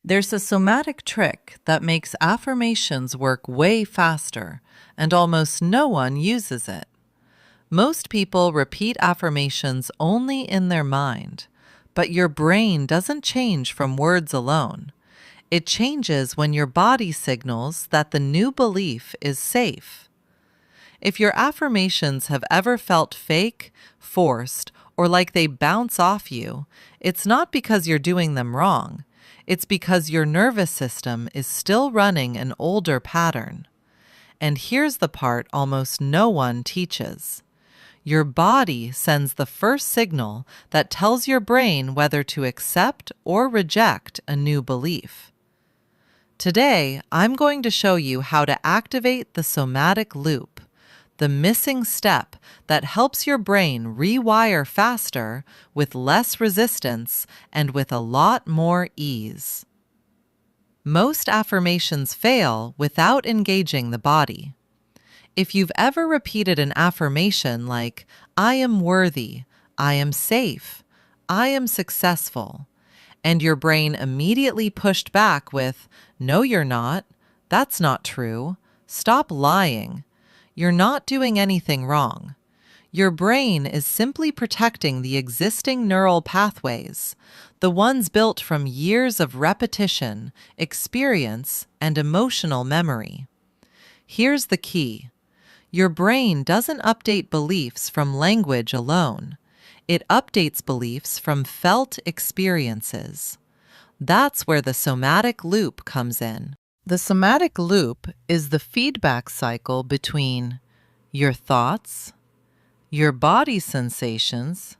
There's a somatic trick that makes affirmations work way faster, and almost no one uses it. Most people repeat affirmations only in their mind, but your brain doesn't change from words alone. It changes when your body signals that the new belief is safe. If your affirmations have ever felt fake, forced, or like they bounce off you, it's not because you're doing them wrong. It's because your nervous system is still running an older pattern. And here's the part almost no one teaches. Your body sends the first signal that tells your brain whether to accept or reject a new belief. Today, I'm going to show you how to activate the somatic loop, the missing step that helps your brain rewire faster with less resistance and with a lot more ease. Most affirmations fail without engaging the body. If you've ever repeated an affirmation like, "I am worthy," "I am safe," "I am successful," and your brain immediately pushed back with, "No, you're not. That's not true. Stop lying. You're not doing anything wrong." Your brain is simply protecting the existing neural pathways, the ones built from years of repetition, experience, and emotional memory. Here's the key. Your brain doesn't update beliefs from language alone. It updates beliefs from felt experiences. That's where the somatic loop comes in. The somatic loop is the feedback cycle between your thoughts, your body sensations,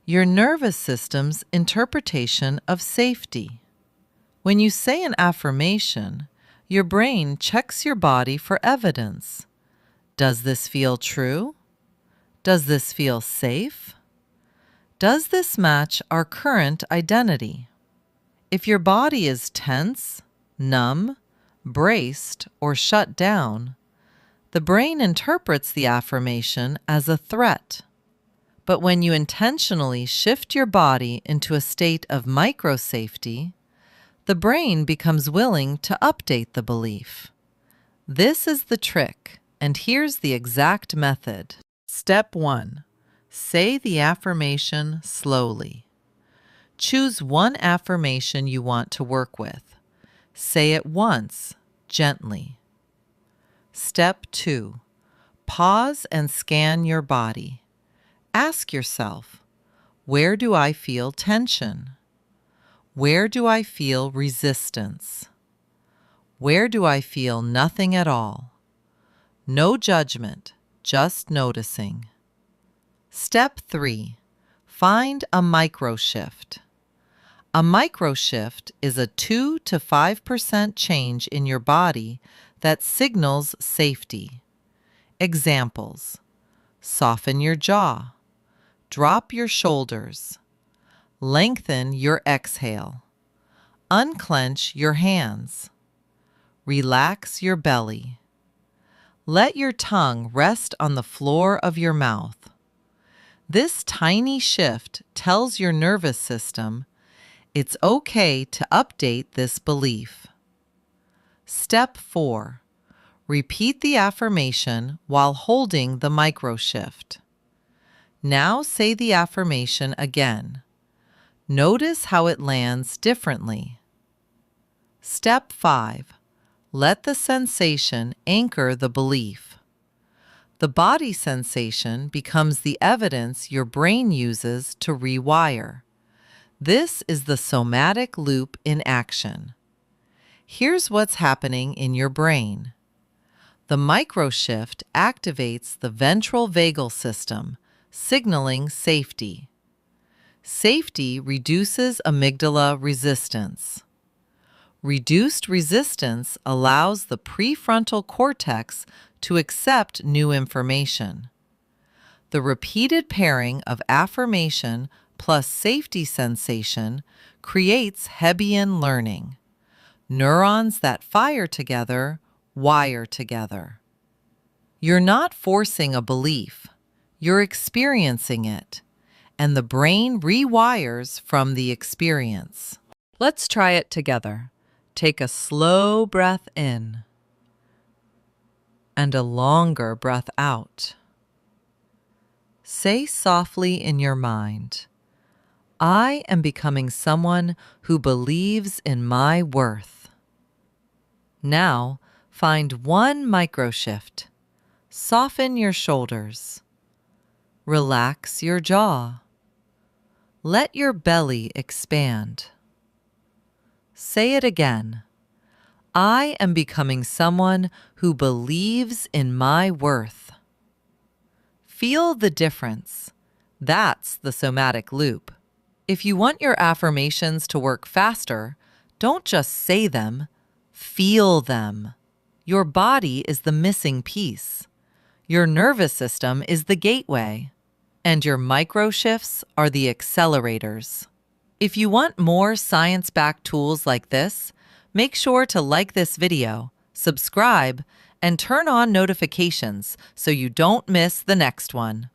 your nervous system's interpretation of safety. When you say an affirmation, your brain checks your body for evidence. Does this feel true? Does this feel safe? Does this match our current identity? If your body is tense, numb, braced, or shut down, the brain interprets the affirmation as a threat. But when you intentionally shift your body into a state of micro-safety, the brain becomes willing to update the belief. This is the trick, and here's the exact method. Step 1. Say the affirmation slowly. Choose one affirmation you want to work with. Say it once, gently. Step 2. Pause and scan your body. Ask yourself, where do I feel tension? Where do I feel resistance? Where do I feel nothing at all? No judgment, just noticing. Step 3. Find a micro shift. A micro shift is a 2 to 5% change in your body that signals safety. Examples: soften your jaw, drop your shoulders, lengthen your exhale, unclench your hands, relax your belly. Let your tongue rest on the floor of your mouth. This tiny shift tells your nervous system it's okay to update this belief. Step 4. Repeat the affirmation while holding the micro shift. Now say the affirmation again. Notice how it lands differently. Step 5. Let the sensation anchor the belief. The body sensation becomes the evidence your brain uses to rewire. This is the somatic loop in action. Here's what's happening in your brain. The microshift activates the ventral vagal system, signaling safety. Safety reduces amygdala resistance. Reduced resistance allows the prefrontal cortex to accept new information. The repeated pairing of affirmation plus safety sensation creates Hebbian learning. Neurons that fire together wire together. You're not forcing a belief, you're experiencing it, and the brain rewires from the experience. Let's try it together. Take a slow breath in and a longer breath out. Say softly in your mind, I am becoming someone who believes in my worth. Now, find one micro shift. Soften your shoulders. Relax your jaw. Let your belly expand. Say it again. I am becoming someone who believes in my worth. Feel the difference. That's the somatic loop. If you want your affirmations to work faster, don't just say them, feel them. Your body is the missing piece. Your nervous system is the gateway. And your micro shifts are the accelerators. If you want more science-backed tools like this, make sure to like this video, subscribe, and turn on notifications so you don't miss the next one.